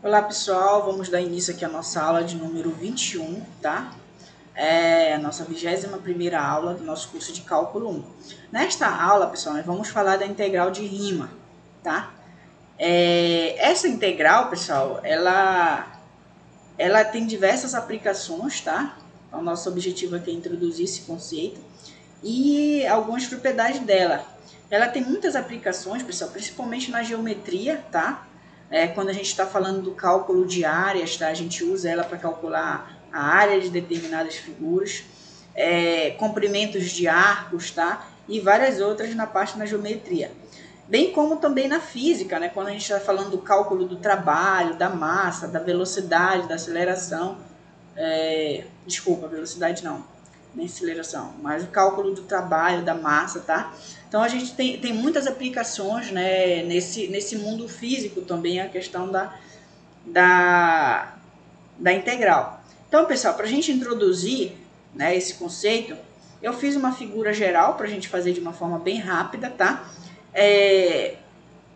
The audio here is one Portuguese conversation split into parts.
Olá pessoal, vamos dar início aqui à nossa aula de número 21, tá? É a nossa 21ª aula do nosso curso de Cálculo 1. Nesta aula, pessoal, nós vamos falar da integral de rima, tá? Essa integral, pessoal, ela tem diversas aplicações, tá? Então, nosso objetivo aqui é introduzir esse conceito e algumas propriedades dela. Ela tem muitas aplicações, pessoal, principalmente na geometria, tá? Quando a gente está falando do cálculo de áreas, tá? A gente usa ela para calcular a área de determinadas figuras, comprimentos de arcos, tá? E várias outras na parte da geometria. Bem como também na física, né? Quando a gente está falando do cálculo do trabalho, da massa, da velocidade, da aceleração. Desculpa, velocidade não, nem aceleração, mas o cálculo do trabalho, da massa, tá? Então a gente tem muitas aplicações, né, nesse mundo físico também, a questão da integral. Então, pessoal, para a gente introduzir, né, esse conceito, eu fiz uma figura geral para a gente fazer de uma forma bem rápida, tá?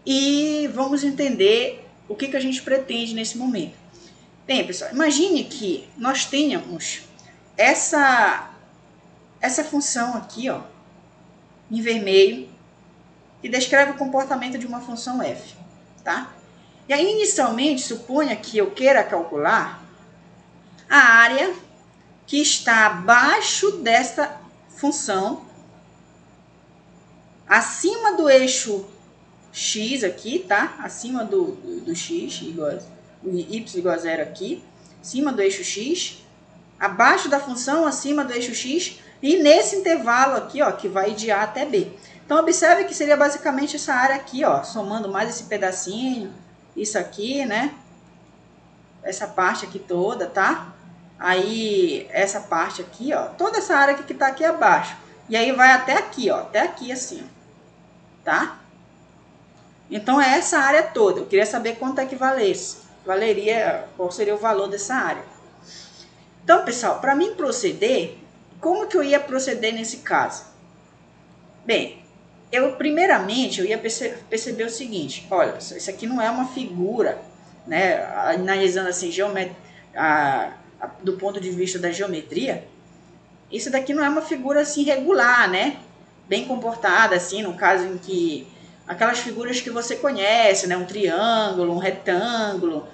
E vamos entender o que a gente pretende nesse momento. Bem, pessoal, imagine que nós tenhamos essa função aqui, ó, em vermelho, que descreve o comportamento de uma função f, tá? E aí, inicialmente, suponha que eu queira calcular a área que está abaixo desta função, acima do eixo x aqui, tá? Acima do x, y igual a zero aqui, acima do eixo x, abaixo da função, acima do eixo x, e nesse intervalo aqui, ó, que vai de A até B. Então, observe que seria basicamente essa área aqui, ó, somando mais esse pedacinho, isso aqui, né? Essa parte aqui toda, tá? Aí, essa parte aqui, ó, toda essa área que tá aqui abaixo. E aí vai até aqui, ó, até aqui assim, tá? Então, é essa área toda. Eu queria saber quanto é que valeria, qual seria o valor dessa área. Então, pessoal, para mim proceder, como que eu ia proceder nesse caso? Bem, primeiramente eu ia perceber o seguinte, olha, isso aqui não é uma figura, né, analisando assim, do ponto de vista da geometria, isso daqui não é uma figura assim regular, né, bem comportada, assim, no caso em que aquelas figuras que você conhece, né, um triângulo, um retângulo,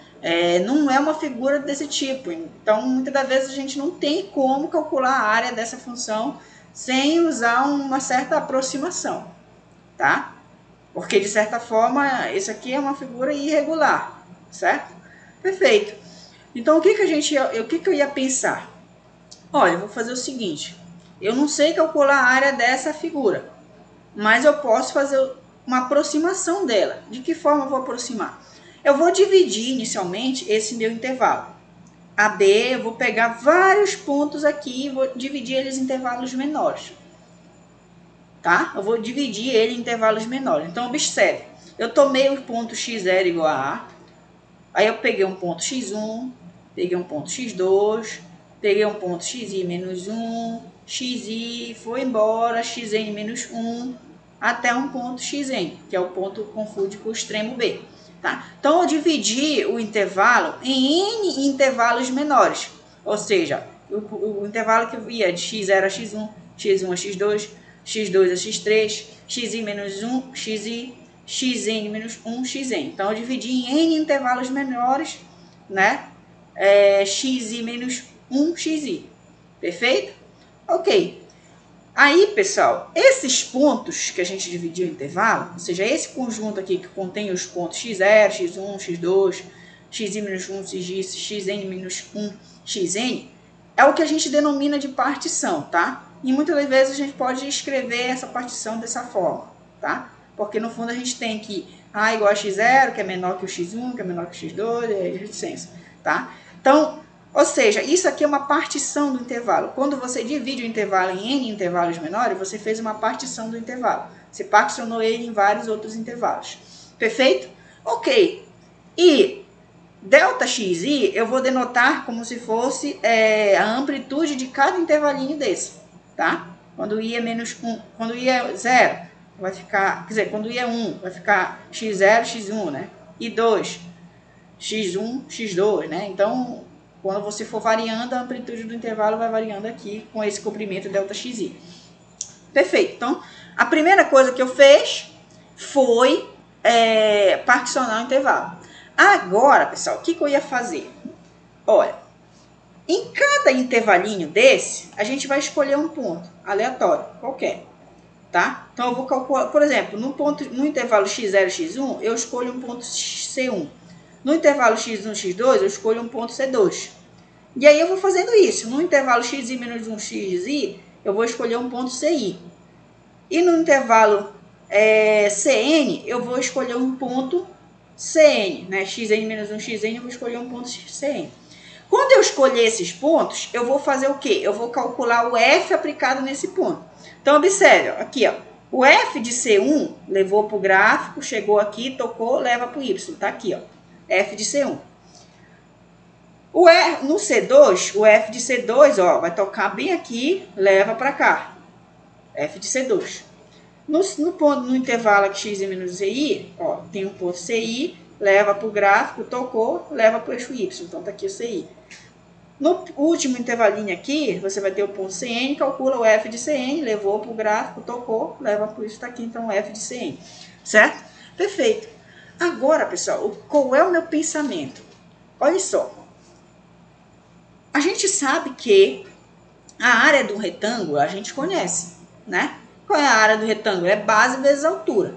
não é uma figura desse tipo. Então, muitas das vezes a gente não tem como calcular a área dessa função sem usar uma certa aproximação, tá? Porque, de certa forma, isso aqui é uma figura irregular, certo? Perfeito. Então, o que eu ia pensar? Olha, eu vou fazer o seguinte, eu não sei calcular a área dessa figura, mas eu posso fazer uma aproximação dela. De que forma eu vou aproximar? Eu vou dividir inicialmente esse meu intervalo. AB, eu vou pegar vários pontos aqui e vou dividir eles em intervalos menores. Tá? Eu vou dividir ele em intervalos menores. Então, observe. Eu tomei o ponto x0 igual a A. Aí eu peguei um ponto x1, peguei um ponto x2, peguei um ponto xi menos 1, xi foi embora, xn menos 1, até um ponto xn, que é o ponto que confunde com o extremo B. Tá? Então, eu dividi o intervalo em n intervalos menores, ou seja, o intervalo que ia de x0 a x1, x1 a x2, x2 a x3, xi menos 1, xi, xn menos 1, xn. Então, eu dividi em n intervalos menores, né? Xi menos 1, xi. Perfeito? Ok. Aí, pessoal, esses pontos que a gente dividiu em intervalo, ou seja, esse conjunto aqui que contém os pontos x0, x1, x2, xi menos 1, xn menos 1, xn, é o que a gente denomina de partição, tá? E muitas das vezes a gente pode escrever essa partição dessa forma, tá? Porque no fundo a gente tem que A igual a x0, que é menor que o x1, que é menor que o x2, é licença, tá? Então, ou seja, isso aqui é uma partição do intervalo. Quando você divide o intervalo em n intervalos menores, você fez uma partição do intervalo. Você particionou ele em vários outros intervalos. Perfeito? Ok. E ΔXi eu vou denotar como se fosse a amplitude de cada intervalinho desse, tá? Quando i é menos 1, quando i é 0, vai ficar, quer dizer, quando i é 1, vai ficar x0, x1, né? E 2, x1, x2, né? Então, quando você for variando, a amplitude do intervalo vai variando aqui com esse comprimento ΔXi. Perfeito. Então, a primeira coisa que eu fiz foi particionar o intervalo. Agora, pessoal, o que eu ia fazer? Olha, em cada intervalinho desse, a gente vai escolher um ponto aleatório, qualquer, tá? Então, eu vou calcular, por exemplo, no intervalo x0, x1, eu escolho um ponto C1. No intervalo x1, x2, eu escolho um ponto C2. E aí eu vou fazendo isso. No intervalo xi menos 1, xi, eu vou escolher um ponto CI. E no intervalo CN, eu vou escolher um ponto CN, né? Xn menos 1, xn, eu vou escolher um ponto CN. Quando eu escolher esses pontos, eu vou fazer o quê? Eu vou calcular o F aplicado nesse ponto. Então, observe, ó, aqui, ó, o F de C1 levou para o gráfico, chegou aqui, tocou, leva para o Y. Tá aqui, ó, F de C1. No C2, o F de C2, ó, vai tocar bem aqui, leva para cá. F de C2. No intervalo aqui x menos CI, ó, tem um ponto CI, leva para o gráfico, tocou, leva para o eixo Y. Então, tá aqui o CI. No último intervalinho aqui, você vai ter o ponto CN, calcula o F de CN, levou para o gráfico, tocou, leva para o Y, tá aqui, então, o F de CN. Certo? Perfeito. Agora, pessoal, qual é o meu pensamento? Olha só. A gente sabe que a área do retângulo a gente conhece, né? Qual é a área do retângulo? É base vezes altura.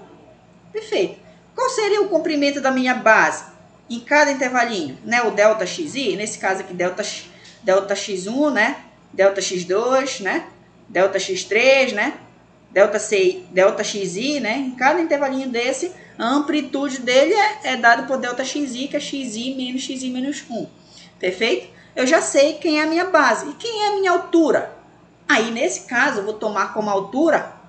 Perfeito. Qual seria o comprimento da minha base? Em cada intervalinho, né? O ΔXi, nesse caso aqui, ΔX1, né? ΔX2, né? ΔX3, né? ΔXi, né? Em cada intervalinho desse, a amplitude dele é dada por ΔXi, que é xi menos xi menos 1. Perfeito? Eu já sei quem é a minha base. E quem é a minha altura? Aí, nesse caso, eu vou tomar como altura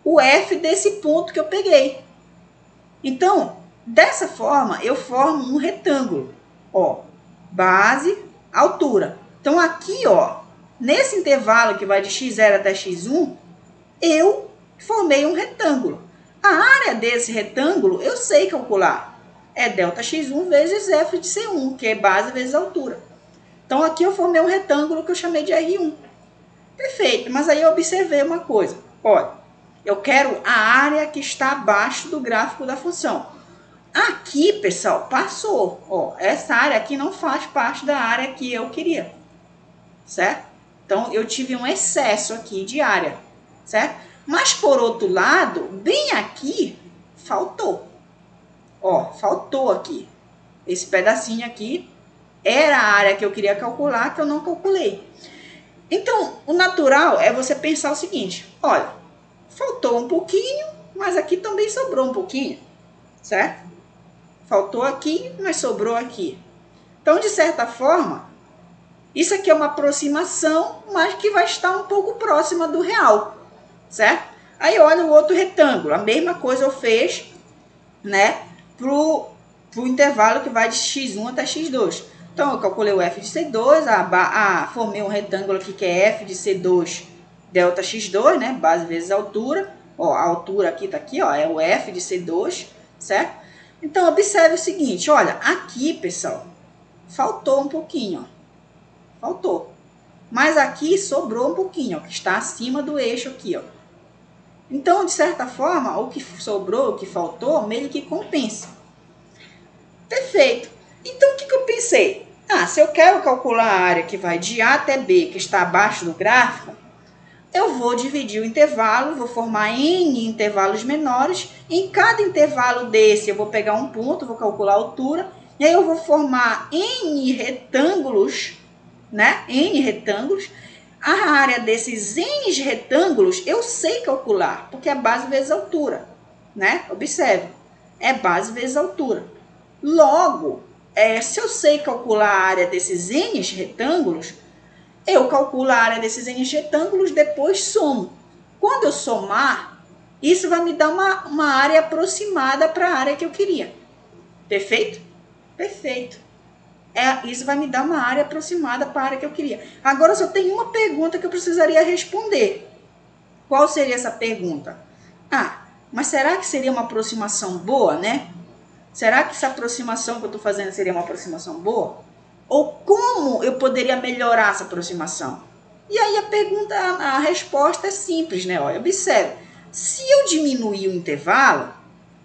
o F desse ponto que eu peguei. Então, dessa forma, eu formo um retângulo. Ó, base, altura. Então, aqui, ó, nesse intervalo que vai de x0 até x1, eu formei um retângulo. A área desse retângulo, eu sei calcular. É ΔX1 vezes F de C1, que é base vezes altura. Então, aqui eu formei um retângulo que eu chamei de R1. Perfeito, mas aí eu observei uma coisa. Olha, eu quero a área que está abaixo do gráfico da função. Aqui, pessoal, passou. Ó, essa área aqui não faz parte da área que eu queria. Certo? Então, eu tive um excesso aqui de área. Certo? Mas, por outro lado, bem aqui, faltou. Ó, faltou aqui. Esse pedacinho aqui era a área que eu queria calcular, que eu não calculei. Então, o natural é você pensar o seguinte. Olha, faltou um pouquinho, mas aqui também sobrou um pouquinho. Certo? Faltou aqui, mas sobrou aqui. Então, de certa forma, isso aqui é uma aproximação, mas que vai estar um pouco próxima do real. Certo? Aí, olha o outro retângulo. A mesma coisa eu fiz, né, pro intervalo que vai de x1 até x2. Então, eu calculei o F de C2, formei um retângulo aqui que é F de C2 ΔX2, né? Base vezes altura. Ó, a altura aqui tá aqui, ó, é o F de C2, certo? Então, observe o seguinte, olha, aqui, pessoal, faltou um pouquinho, ó. Faltou. Mas aqui sobrou um pouquinho, ó, que está acima do eixo aqui, ó. Então, de certa forma, o que sobrou, o que faltou, meio que compensa. Perfeito. Então, o que eu pensei? Se eu quero calcular a área que vai de A até B, que está abaixo do gráfico, eu vou dividir o intervalo, vou formar N intervalos menores. Em cada intervalo desse, eu vou pegar um ponto, vou calcular a altura, e aí eu vou formar N retângulos, né? N retângulos. A área desses N retângulos, eu sei calcular, porque é base vezes altura, né? Observe, é base vezes altura. Logo, se eu sei calcular a área desses N retângulos, eu calculo a área desses N retângulos, depois somo. Quando eu somar, isso vai me dar uma área aproximada para a área que eu queria. Perfeito? Perfeito. Isso vai me dar uma área aproximada para a área que eu queria. Agora, só tem uma pergunta que eu precisaria responder. Qual seria essa pergunta? Mas será que seria uma aproximação boa, né? Será que essa aproximação que eu estou fazendo seria uma aproximação boa? Ou como eu poderia melhorar essa aproximação? E aí a resposta é simples, né? Olha, observe, se eu diminuir o intervalo,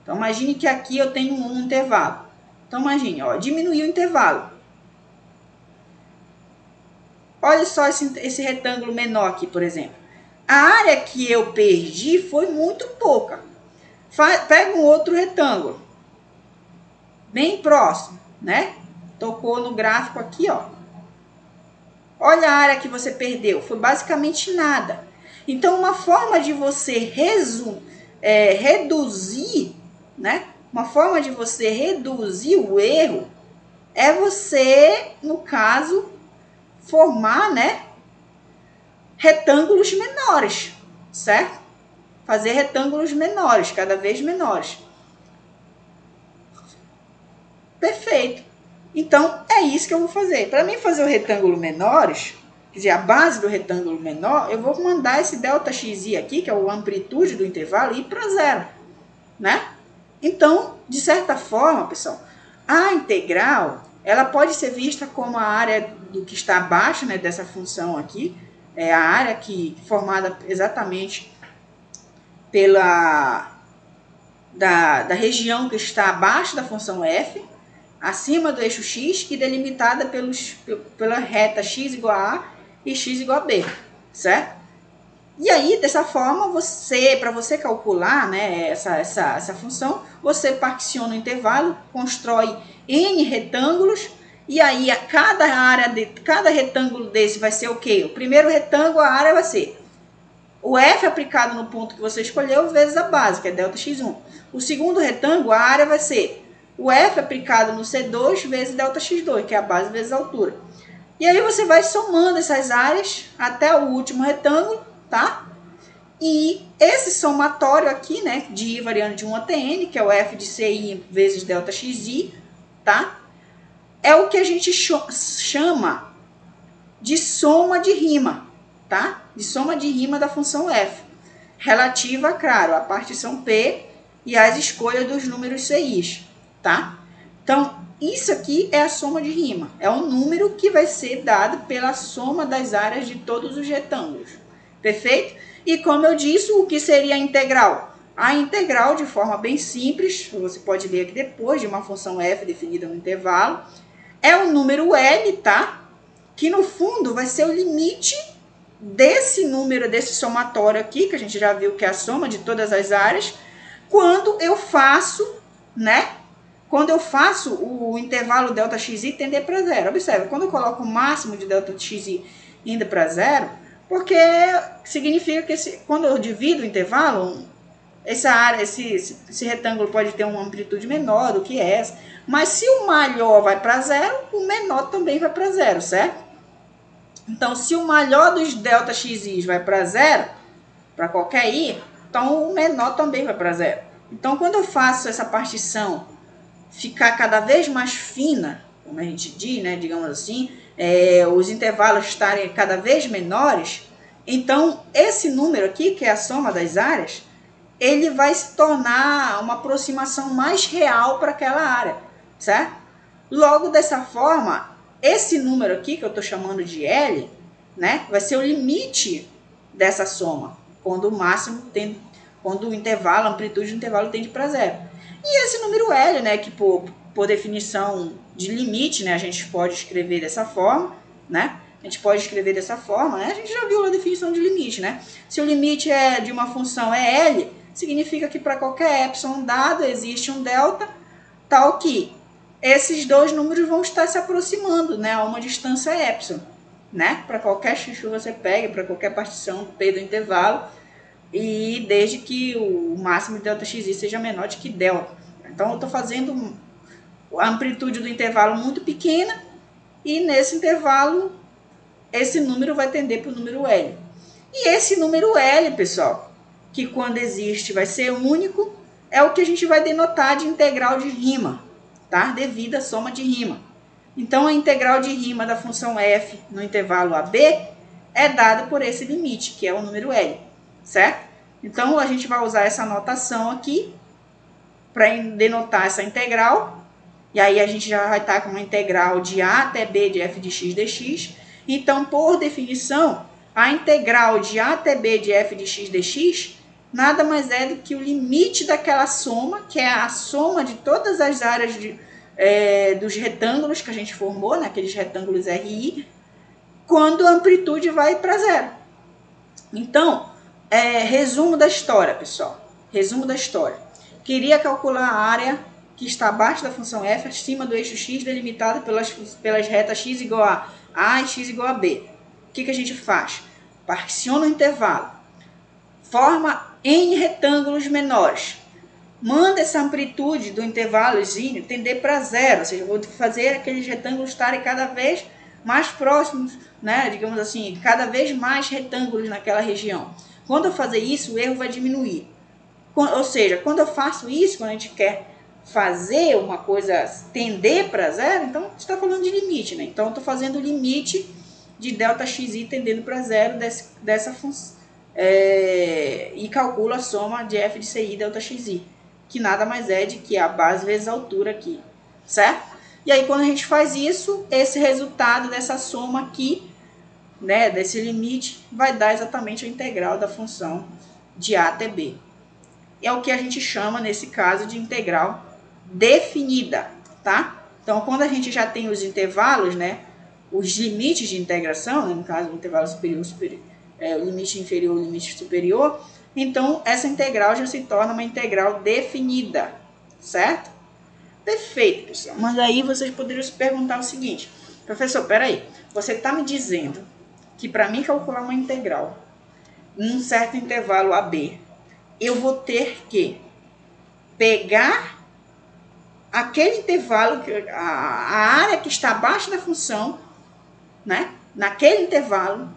então imagine que aqui eu tenho um intervalo. Então imagine, ó, diminuir o intervalo. Olha só esse retângulo menor aqui, por exemplo. A área que eu perdi foi muito pouca. Pega um outro retângulo, bem próximo, né? Tocou no gráfico aqui, ó. Olha a área que você perdeu, foi basicamente nada. Então, uma forma de você reduzir, né? Uma forma de você reduzir o erro é você, no caso, formar, né, retângulos menores, certo? Fazer retângulos menores, cada vez menores. Perfeito. Então, é isso que eu vou fazer. Para mim fazer o retângulo menores, quer dizer, a base do retângulo menor, eu vou mandar esse ΔXi aqui, que é a amplitude do intervalo, ir para zero, né? Então, de certa forma, pessoal, a integral, ela pode ser vista como a área do que está abaixo, né, dessa função aqui, é a área formada exatamente da região que está abaixo da função f, acima do eixo x e delimitada pela reta x igual a A e x igual a B, certo? E aí, dessa forma, para você calcular, né, essa função, você particiona o intervalo, constrói N retângulos, e aí cada retângulo desse vai ser o quê? O primeiro retângulo, a área vai ser o f aplicado no ponto que você escolheu vezes a base, que é ΔX1. O segundo retângulo, a área vai ser o f aplicado no C2 vezes ΔX2, que é a base vezes a altura. E aí você vai somando essas áreas até o último retângulo, tá? E esse somatório aqui, né, de I variando de 1 até N, que é o f de CI vezes ΔXI, tá? É o que a gente chama de soma de rima, tá? De soma de rima da função f, relativa, claro, à partição P e às escolhas dos números CIs, tá? Então, isso aqui é a soma de rima, é o número que vai ser dado pela soma das áreas de todos os retângulos, perfeito? E como eu disse, o que seria a integral? A integral, de forma bem simples, você pode ler aqui depois, de uma função f definida no intervalo, é o número L, tá? Que no fundo vai ser o limite desse número, desse somatório aqui, que a gente já viu que é a soma de todas as áreas, quando eu faço, né? Quando eu faço o intervalo ΔXi tender para zero. Observe, quando eu coloco o máximo de ΔXi indo para zero, porque significa que quando eu divido o intervalo, essa área, esse retângulo pode ter uma amplitude menor do que essa, mas se o maior vai para zero, o menor também vai para zero, certo? Então, se o maior dos ΔXi vai para zero, para qualquer i, então o menor também vai para zero. Então, quando eu faço essa partição ficar cada vez mais fina, como a gente diz, né, digamos assim, os intervalos estarem cada vez menores, então esse número aqui, que é a soma das áreas, ele vai se tornar uma aproximação mais real para aquela área, certo? Logo, dessa forma, esse número aqui, que eu estou chamando de L, né, vai ser o limite dessa soma, quando o máximo tem, quando o intervalo, a amplitude do intervalo tende para zero. E esse número L, né, que por definição de limite, né, a gente pode escrever dessa forma, né? A gente pode escrever dessa forma, né? A gente já viu a definição de limite, né? Se o limite de uma função é L, significa que para qualquer epsilon dado existe um delta, tal que esses dois números vão estar se aproximando, né, a uma distância epsilon, né? Para qualquer x que você pegue, para qualquer partição P do intervalo, e desde que o máximo de ΔXi seja menor de que delta. Então, eu estou fazendo a amplitude do intervalo muito pequena, e nesse intervalo, esse número vai tender para o número L. E esse número L, pessoal, que quando existe vai ser único, é o que a gente vai denotar de integral de rima, tá? Devido à soma de rima. Então, a integral de rima da função f no intervalo AB é dada por esse limite, que é o número L, certo? Então, a gente vai usar essa notação aqui, para denotar essa integral. E aí a gente já vai estar com uma integral de a até b de f de x dx. Então, por definição, a integral de a até b de f de x dx nada mais é do que o limite daquela soma, que é a soma de todas as áreas dos retângulos que a gente formou, naqueles retângulos RI, quando a amplitude vai para zero. Então, resumo da história, pessoal. Resumo da história. Queria calcular a área que está abaixo da função f, acima do eixo x, delimitada pelas retas x igual a e x igual a b. O que a gente faz? Particiona o intervalo. Forma n retângulos menores. Manda essa amplitude do intervalozinho tender para zero. Ou seja, eu vou fazer aqueles retângulos estarem cada vez mais próximos, né? Digamos assim, cada vez mais retângulos naquela região. Quando eu fazer isso, o erro vai diminuir. Ou seja, quando eu faço isso, quando a gente quer fazer uma coisa tender para zero, então a gente está falando de limite, né? Então eu estou fazendo o limite de ΔXi tendendo para zero dessa função. E calculo a soma de f de ci ΔXi, que nada mais é de que a base vezes a altura aqui, certo? E aí quando a gente faz isso, esse resultado dessa soma aqui, né, desse limite, vai dar exatamente a integral da função de a até b. É o que a gente chama, nesse caso, de integral definida, tá? Então, quando a gente já tem os intervalos, né, os limites de integração, né, no caso, o intervalo superior, o limite inferior, o limite superior, então essa integral já se torna uma integral definida, certo? Perfeito, pessoal. Mas aí vocês poderiam se perguntar o seguinte: professor, peraí, você está me dizendo que para mim calcular uma integral em um certo intervalo AB, eu vou ter que pegar aquele intervalo, a área que está abaixo da função, né? Naquele intervalo,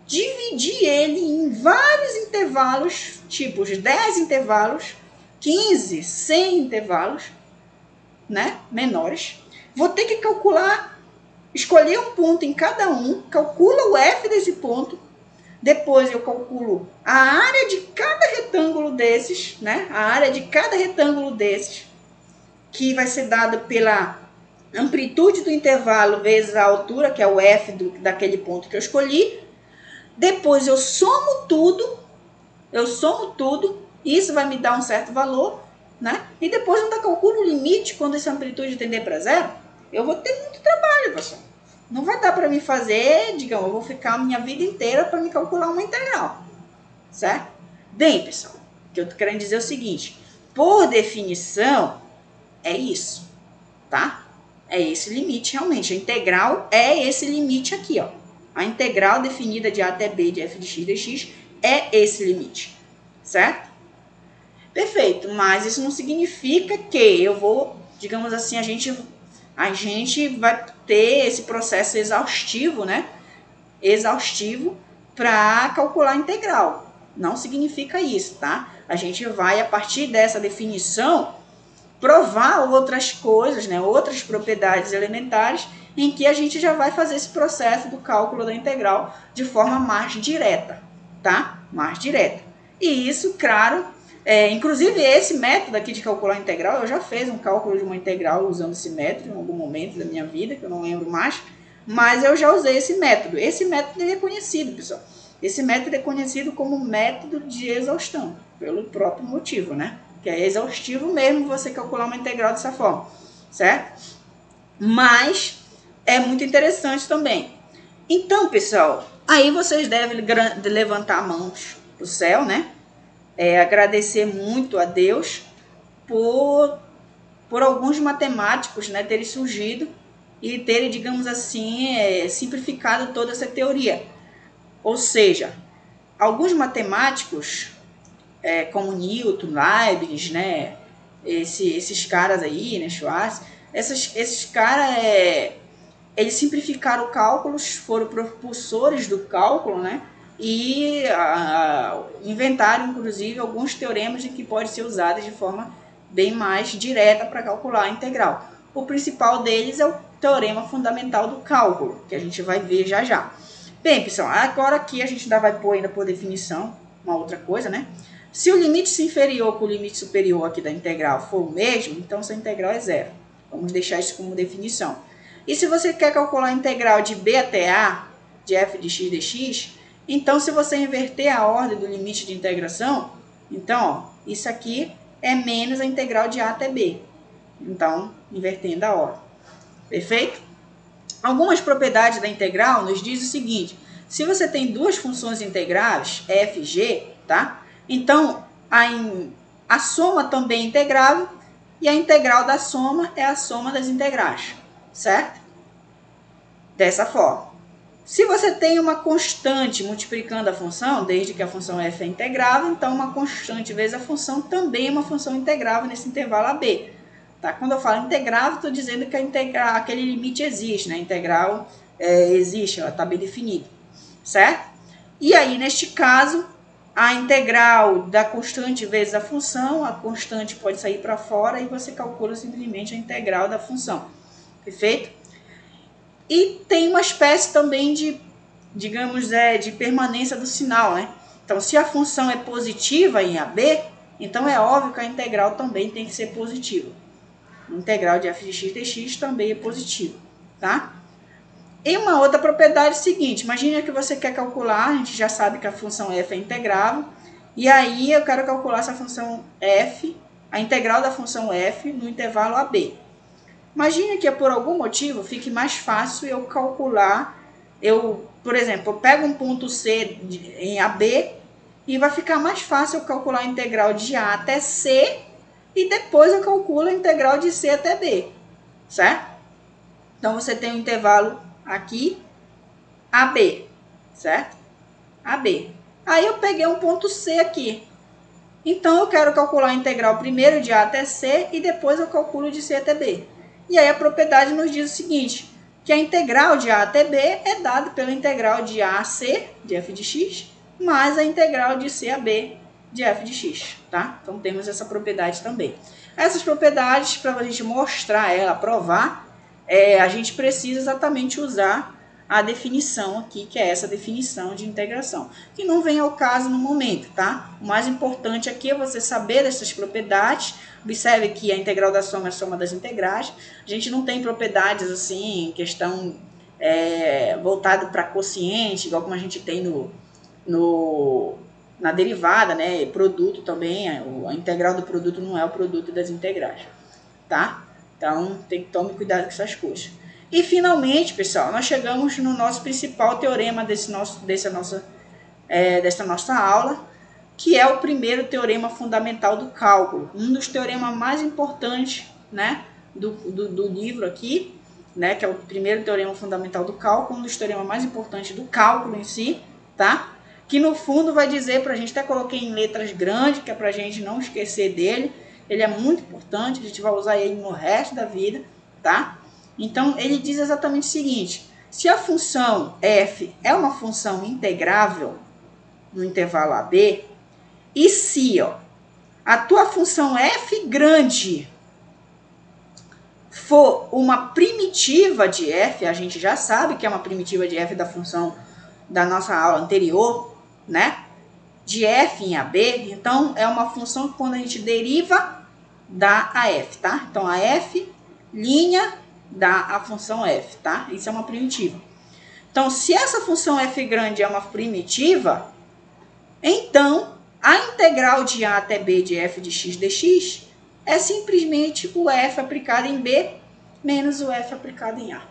dividir ele em vários intervalos, tipo 10 intervalos, 15, 100 intervalos, né? Menores. Vou ter que calcular, escolher um ponto em cada um, calcula o f desse ponto. Depois eu calculo a área de cada retângulo desses, né? A área de cada retângulo desses, que vai ser dada pela amplitude do intervalo vezes a altura, que é o f daquele ponto que eu escolhi. Depois eu somo tudo, isso vai me dar um certo valor, né? E depois ainda calculo o limite quando essa amplitude tender para zero. Eu vou ter muito trabalho, pessoal. Não vai dar para me fazer, digamos, eu vou ficar a minha vida inteira para me calcular uma integral, certo? Bem, pessoal, o que eu tô querendo dizer é o seguinte: por definição, é isso, tá? É esse limite, realmente. A integral é esse limite aqui, ó. A integral definida de a até b de f de x dx é esse limite, certo? Perfeito, mas isso não significa que eu vou, digamos assim, a gente vai ter esse processo exaustivo, né? Exaustivo para calcular a integral. Não significa isso, tá? A gente vai, a partir dessa definição, provar outras coisas, né? Outras propriedades elementares, em que a gente já vai fazer esse processo do cálculo da integral de forma mais direta, tá? Mais direta. E isso, claro, inclusive esse método aqui de calcular a integral, eu já fiz um cálculo de uma integral usando esse método em algum momento da minha vida, que eu não lembro mais, mas eu já usei esse método. Esse método é conhecido, pessoal. Esse método é conhecido como método de exaustão, pelo próprio motivo, né? Que é exaustivo mesmo você calcular uma integral dessa forma, certo? Mas é muito interessante também. Então, pessoal, aí vocês devem levantar mãos para o céu, né? Agradecer muito a Deus por alguns matemáticos, né, terem surgido e terem, digamos assim, simplificado toda essa teoria. Ou seja, alguns matemáticos, como Newton, Leibniz, né, esses caras aí, né, Schwarz, esses caras, eles simplificaram cálculos, foram propulsores do cálculo, né, e inventaram, inclusive, alguns teoremas de que pode ser usado de forma bem mais direta para calcular a integral. O principal deles é o teorema fundamental do cálculo, que a gente vai ver já já. Bem, pessoal, agora aqui a gente ainda vai pôr ainda por definição uma outra coisa, né? Se o limite inferior com o limite superior aqui da integral for o mesmo, então essa integral é zero. Vamos deixar isso como definição. E se você quer calcular a integral de b até a, de f de x dx, então se você inverter a ordem do limite de integração, então, ó, isso aqui é menos a integral de a até b. Então, invertendo a ordem. Perfeito? Algumas propriedades da integral nos diz o seguinte: se você tem duas funções integráveis, f e g, tá? Então, a soma também é integrável e a integral da soma é a soma das integrais, certo? Dessa forma. Se você tem uma constante multiplicando a função, desde que a função f é integrável, então uma constante vezes a função também é uma função integrável nesse intervalo AB. Tá? Quando eu falo integrável, estou dizendo que aquele limite existe, né? A integral existe, ela está bem definida, certo? E aí, neste caso, a integral da constante vezes a função, a constante pode sair para fora e você calcula simplesmente a integral da função. Perfeito? E tem uma espécie também de, digamos, de permanência do sinal, né? Então, se a função é positiva em AB, então é óbvio que a integral também tem que ser positiva. A integral de f de x dx também é positiva, tá? E uma outra propriedade é a seguinte: imagina que você quer calcular, a gente já sabe que a função f é integrável, e aí eu quero calcular essa função f, a integral da função f no intervalo AB. Imagine que por algum motivo fique mais fácil eu calcular, por exemplo, eu pego um ponto C em AB e vai ficar mais fácil eu calcular a integral de A até C e depois eu calculo a integral de C até B, certo? Então você tem um intervalo aqui, AB, certo? AB. Aí eu peguei um ponto C aqui. Então eu quero calcular a integral primeiro de A até C e depois eu calculo de C até B. E aí a propriedade nos diz o seguinte, que a integral de A até B é dada pela integral de A a C, de f de x, mais a integral de C a B, de f de x, tá? Então temos essa propriedade também. Essas propriedades, para a gente mostrar ela, provar, a gente precisa exatamente usar a definição aqui, que é essa definição de integração, que não vem ao caso no momento, tá? O mais importante aqui é você saber dessas propriedades. Observe que a integral da soma é a soma das integrais. A gente não tem propriedades assim, questão voltada para quociente, igual como a gente tem na derivada, né? Produto também, a integral do produto não é o produto das integrais, tá? Então, tome cuidado com essas coisas. E, finalmente, pessoal, nós chegamos no nosso principal teorema dessa nossa aula, que é o primeiro teorema fundamental do cálculo. Um dos teoremas mais importantes, né, do livro aqui, né, que é o primeiro teorema fundamental do cálculo, um dos teoremas mais importantes do cálculo em si, tá? Que, no fundo, vai dizer para a gente, até coloquei em letras grandes, que é para a gente não esquecer dele. Ele é muito importante, a gente vai usar ele no resto da vida, tá? Então, ele diz exatamente o seguinte: se a função f é uma função integrável no intervalo AB, e se a tua função f grande for uma primitiva de f, a gente já sabe que é uma primitiva de f da função da nossa aula anterior, né? De f em AB, então é uma função que quando a gente deriva dá a f, tá? Então a f' dá a função f, tá? Isso é uma primitiva. Então, se essa função f grande é uma primitiva, então a integral de a até b de f de x dx é simplesmente o f aplicado em b menos o f aplicado em a.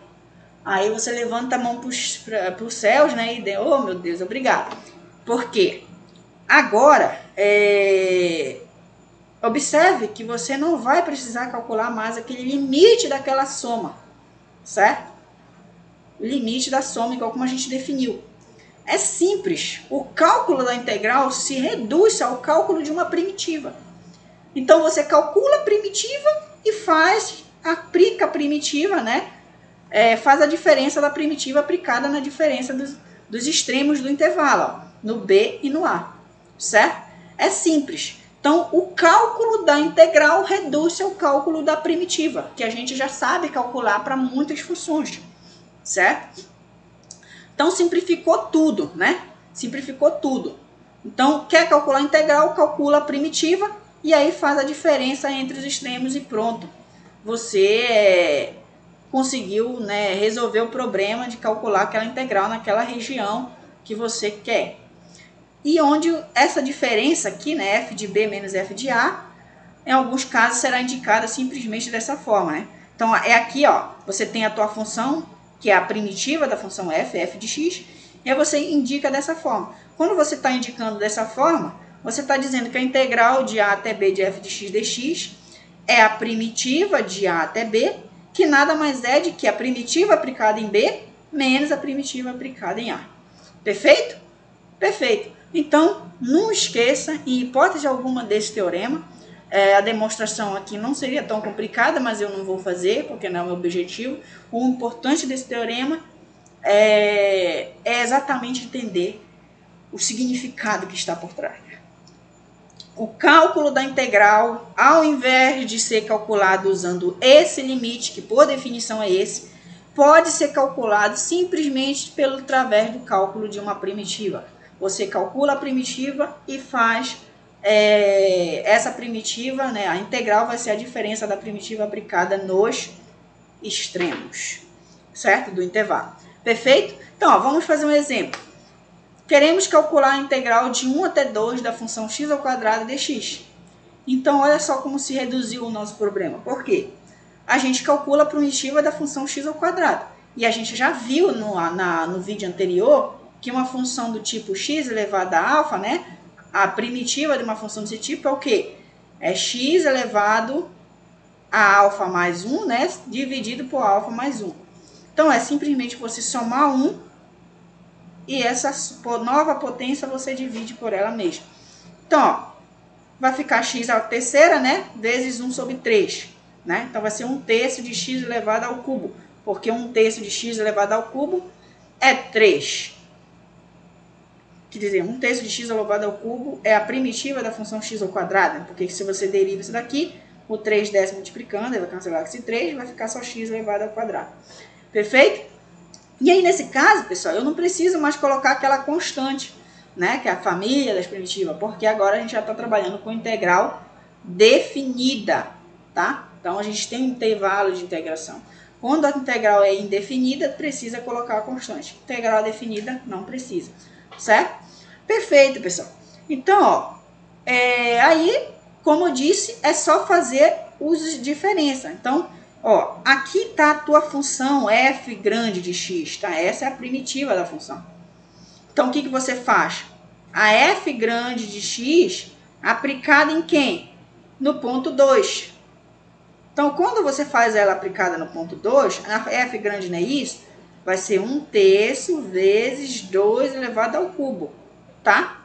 Aí você levanta a mão para os céus, né? E oh, meu Deus, obrigado. Por quê? Agora, observe que você não vai precisar calcular mais aquele limite daquela soma, certo? O limite da soma, igual como a gente definiu. É simples. O cálculo da integral se reduz ao cálculo de uma primitiva. Então, você calcula a primitiva e aplica a primitiva, né? Faz a diferença da primitiva aplicada na diferença dos extremos do intervalo, ó, no B e no A, certo? É simples. Então, o cálculo da integral reduz ao cálculo da primitiva, que a gente já sabe calcular para muitas funções, certo? Então, simplificou tudo, né? Simplificou tudo. Então, quer calcular a integral, calcula a primitiva e aí faz a diferença entre os extremos e pronto. Você conseguiu, né, resolver o problema de calcular aquela integral naquela região que você quer. E onde essa diferença aqui, né, f de b menos f de a, em alguns casos será indicada simplesmente dessa forma, né? Então, é aqui, ó, você tem a tua função, que é a primitiva da função f de x, e aí você indica dessa forma. Quando você está indicando dessa forma, você está dizendo que a integral de a até b de f de x dx é a primitiva de a até b, que nada mais é de que a primitiva aplicada em b menos a primitiva aplicada em a. Perfeito? Perfeito. Então, não esqueça, em hipótese alguma desse teorema, a demonstração aqui não seria tão complicada, mas eu não vou fazer, porque não é o meu objetivo. O importante desse teorema é exatamente entender o significado que está por trás. O cálculo da integral, ao invés de ser calculado usando esse limite, que por definição é esse, pode ser calculado simplesmente através do cálculo de uma primitiva. Você calcula a primitiva e faz essa primitiva, né, a integral vai ser a diferença da primitiva aplicada nos extremos, certo? Do intervalo. Perfeito? Então, ó, vamos fazer um exemplo. Queremos calcular a integral de 1 até 2 da função x ao quadrado dx. Então, olha só como se reduziu o nosso problema. Por quê? A gente calcula a primitiva da função x ao quadrado. E a gente já viu no vídeo anterior que uma função do tipo x elevado a alfa, né? A primitiva de uma função desse tipo é o quê? É x elevado a alfa mais 1, né? Dividido por alfa mais 1. Então, é simplesmente você somar 1 e essa nova potência você divide por ela mesma. Então, ó, vai ficar x à terceira, né? Vezes 1 sobre 3. Né? Então, vai ser 1/3 de x elevado ao cubo. Porque 1/3 de x elevado ao cubo é 3. Quer dizer, 1/3 de x elevado ao cubo é a primitiva da função x ao quadrado. Porque se você deriva isso daqui, o 3 desce multiplicando, ele vai cancelar esse 3, vai ficar só x elevado ao quadrado. Perfeito? E aí, nesse caso, pessoal, eu não preciso mais colocar aquela constante, né? Que é a família das primitivas, porque agora a gente já está trabalhando com integral definida, tá? Então, a gente tem um intervalo de integração. Quando a integral é indefinida, precisa colocar a constante. Integral definida, não precisa, certo? Perfeito, pessoal. Então, ó, aí, como eu disse, é só fazer usos de diferença. Então, ó, aqui está a tua função f grande de x, tá? Essa é a primitiva da função. Então, o que você faz? A f grande de x aplicada em quem? No ponto 2. Então, quando você faz ela aplicada no ponto 2, a f grande não é isso? Vai ser 1/3 vezes 2 elevado ao cubo, tá?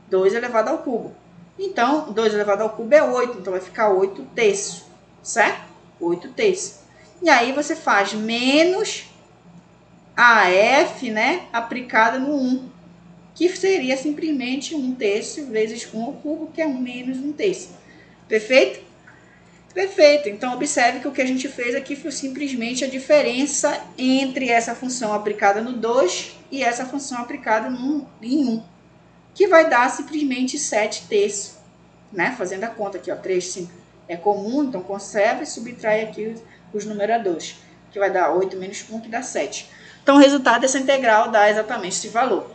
2 elevado ao cubo. Então, 2 elevado ao cubo é 8, então vai ficar 8/3, certo? 8/3. E aí você faz menos a f, né, aplicada no 1, que seria simplesmente 1/3 vezes 1 ao cubo, que é 1 menos 1/3. Perfeito? Perfeito. Então, observe que o que a gente fez aqui foi simplesmente a diferença entre essa função aplicada no 2 e essa função aplicada em 1, que vai dar simplesmente 7/3, né? Fazendo a conta aqui, ó, 3, 5 é comum, então conserva e subtrai aqui os numeradores, que vai dar 8 menos 1, que dá 7. Então, o resultado dessa integral dá exatamente esse valor.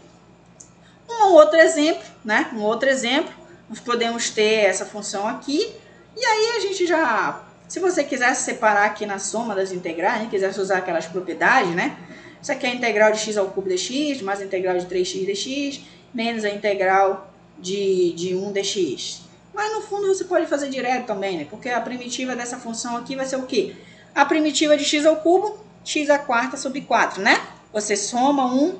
Um outro exemplo, né? Nós podemos ter essa função aqui, e aí a gente já, se você quisesse separar aqui na soma das integrais, né? Quisesse usar aquelas propriedades, né? Isso aqui é a integral de x ao cubo dx, mais a integral de 3x dx, menos a integral de 1 dx. Mas no fundo você pode fazer direto também, né? Porque a primitiva dessa função aqui vai ser o quê? A primitiva de x ao cubo, x à quarta sobre 4, né? Você soma 1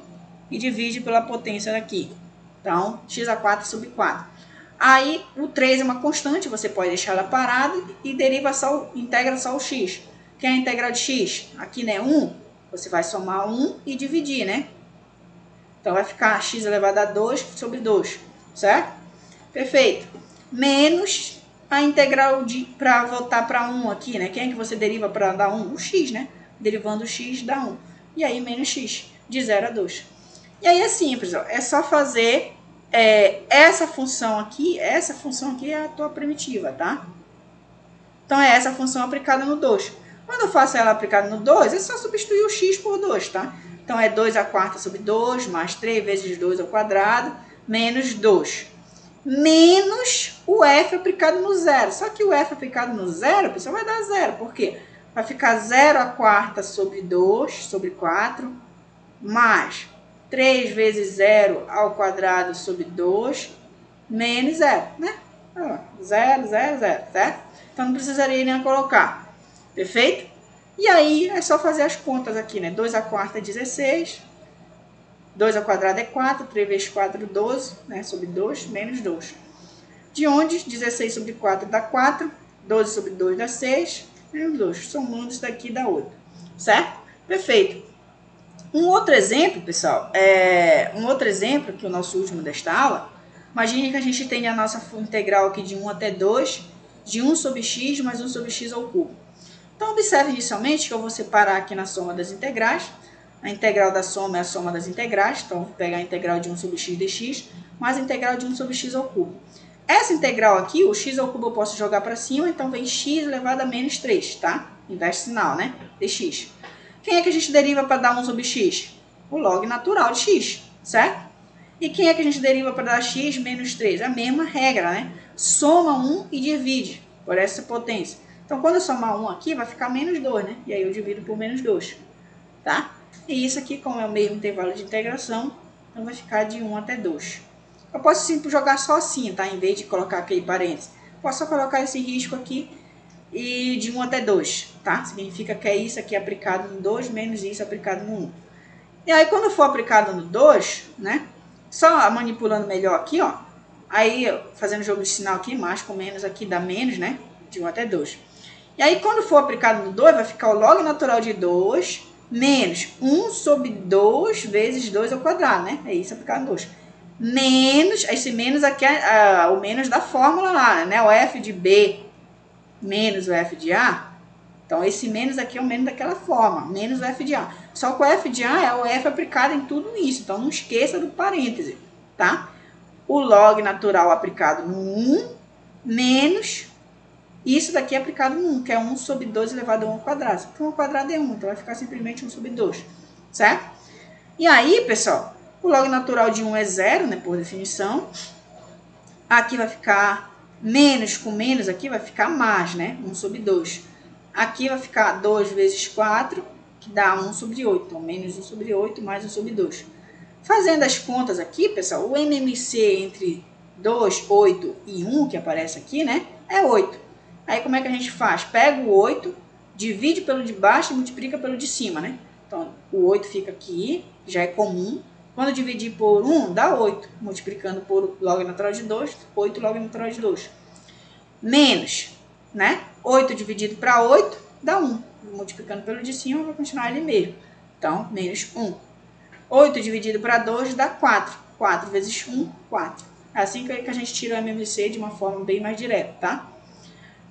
e divide pela potência daqui. Então, x à quarta sobre 4. Aí, o 3 é uma constante, você pode deixar ela parada e integra só o x. Que é a integral de x? Aqui, né, 1. Você vai somar 1 e dividir, né? Então, vai ficar x elevado a 2 sobre 2, certo? Perfeito. Menos a integral para voltar para 1 aqui, né? Quem é que você deriva para dar 1? O x, né? Derivando o x dá 1. E aí, menos x, de 0 a 2. E aí é simples, ó. É só fazer essa função aqui é a tua primitiva, tá? Então, é essa função aplicada no 2. Quando eu faço ela aplicada no 2, é só substituir o x por 2, tá? Então, é 2 a quarta sobre 2, mais 3 vezes 2 ao quadrado, menos 2. Menos o f aplicado no zero. Só que o f aplicado no zero, pessoal, vai dar zero. Por quê? Vai ficar 0 a quarta sobre 2, sobre 4, mais 3 vezes 0 ao quadrado sobre 2, menos 0, né? 0, 0, 0, certo? Então, não precisaria nem colocar. Perfeito? E aí, é só fazer as contas aqui, né? 2 a quarta é 16. 2 ao quadrado é 4. 3 vezes 4, 12, né? Sobre 2, menos 2. De onde 16 sobre 4 dá 4. 12 sobre 2 dá 6. Menos 2. Somando isso daqui dá 8. Certo? Perfeito. Um outro exemplo, pessoal, um outro exemplo que o nosso último desta aula, imagine que a gente tem a nossa integral aqui de 1 até 2, de 1 sobre x mais 1 sobre x ao cubo. Então, observe inicialmente que eu vou separar aqui na soma das integrais. A integral da soma é a soma das integrais. Então, eu vou pegar a integral de 1 sobre x dx mais a integral de 1 sobre x ao cubo. Essa integral aqui, o x ao cubo eu posso jogar para cima, então vem x elevado a menos 3, tá? Inverte sinal, né? Dx. Quem é que a gente deriva para dar 1 sobre x? O log natural de x, certo? E quem é que a gente deriva para dar x menos 3? A mesma regra, né? Soma 1 e divide por essa potência. Então, quando eu somar 1 aqui, vai ficar menos 2, né? E aí eu divido por menos 2, tá? E isso aqui, como é o mesmo intervalo de integração, então vai ficar de 1 até 2. Eu posso sempre jogar só assim, tá? Em vez de colocar aquele parênteses. Posso só colocar esse risco aqui e de 1 até 2, tá? Significa que é isso aqui aplicado no 2 menos isso aplicado no 1. E aí, quando for aplicado no 2, né? Só manipulando melhor aqui, ó. Aí, fazendo jogo de sinal aqui, mais com menos aqui dá menos, né? De 1 até 2. E aí, quando for aplicado no 2, vai ficar o log natural de 2 menos 1 sobre 2 vezes 2 ao quadrado, né? É isso aplicado no 2. Menos, esse menos aqui é o menos da fórmula lá, né? O f de b menos o f de a. Então, esse menos aqui é o menos daquela forma, menos o f de a. Só que o f de a é o f aplicado em tudo isso, então não esqueça do parêntese, tá? O log natural aplicado no 1 menos isso daqui aplicado no 1, que é 1 sobre 2 elevado a 1 ao quadrado. Então, 1 ao quadrado é 1, então vai ficar simplesmente 1 sobre 2, certo? E aí, pessoal, o log natural de 1 é 0, né, por definição. Aqui vai ficar menos com menos, aqui vai ficar mais, né, 1 sobre 2. Aqui vai ficar 2 vezes 4, que dá 1 sobre 8. Então, menos 1 sobre 8 mais 1 sobre 2. Fazendo as contas aqui, pessoal, o MMC entre 2, 8 e 1, que aparece aqui, né, é 8. Aí, como é que a gente faz? Pega o 8, divide pelo de baixo e multiplica pelo de cima, né? Então, o 8 fica aqui, já é comum. Quando dividir por 1, dá 8. Multiplicando por log natural de 2, 8 log natural de 2. Menos, né? 8 dividido para 8 dá 1. Multiplicando pelo de cima, vai continuar ali mesmo. Então, menos 1. 8 dividido para 2 dá 4. 4 vezes 1, 4. É assim que a gente tira o MMC de uma forma bem mais direta, tá?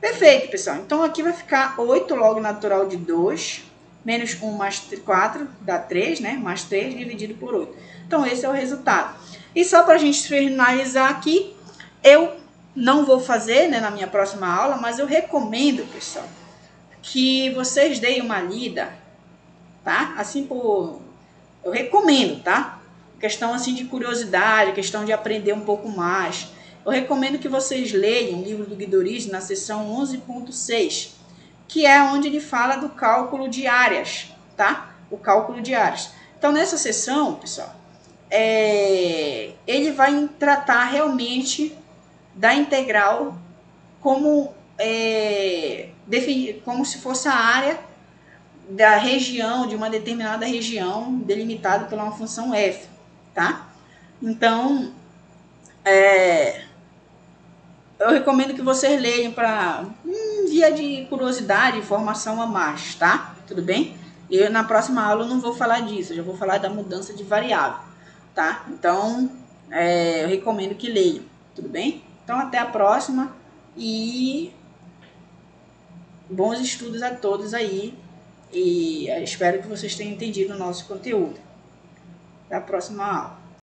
Perfeito, pessoal. Então, aqui vai ficar 8 log natural de 2, menos 1 mais 4, dá 3, né? Mais 3 dividido por 8. Então, esse é o resultado. E só para a gente finalizar aqui, eu não vou fazer, né, na minha próxima aula, mas eu recomendo, pessoal, que vocês deem uma lida, tá? Assim eu recomendo, tá? Questão assim de curiosidade, questão de aprender um pouco mais. Eu recomendo que vocês leiam o livro do Guido Risi na seção 11.6, que é onde ele fala do cálculo de áreas, tá? O cálculo de áreas. Então, nessa seção, pessoal, ele vai tratar realmente da integral como, como se fosse a área da região, de uma determinada região delimitada por uma função f, tá? Então, eu recomendo que vocês leiam para via de curiosidade, informação a mais, tá? Tudo bem? Eu, na próxima aula, eu não vou falar disso, eu já vou falar da mudança de variável, tá? Então, eu recomendo que leiam, tudo bem? Então, até a próxima e bons estudos a todos aí. E espero que vocês tenham entendido o nosso conteúdo. Até a próxima aula.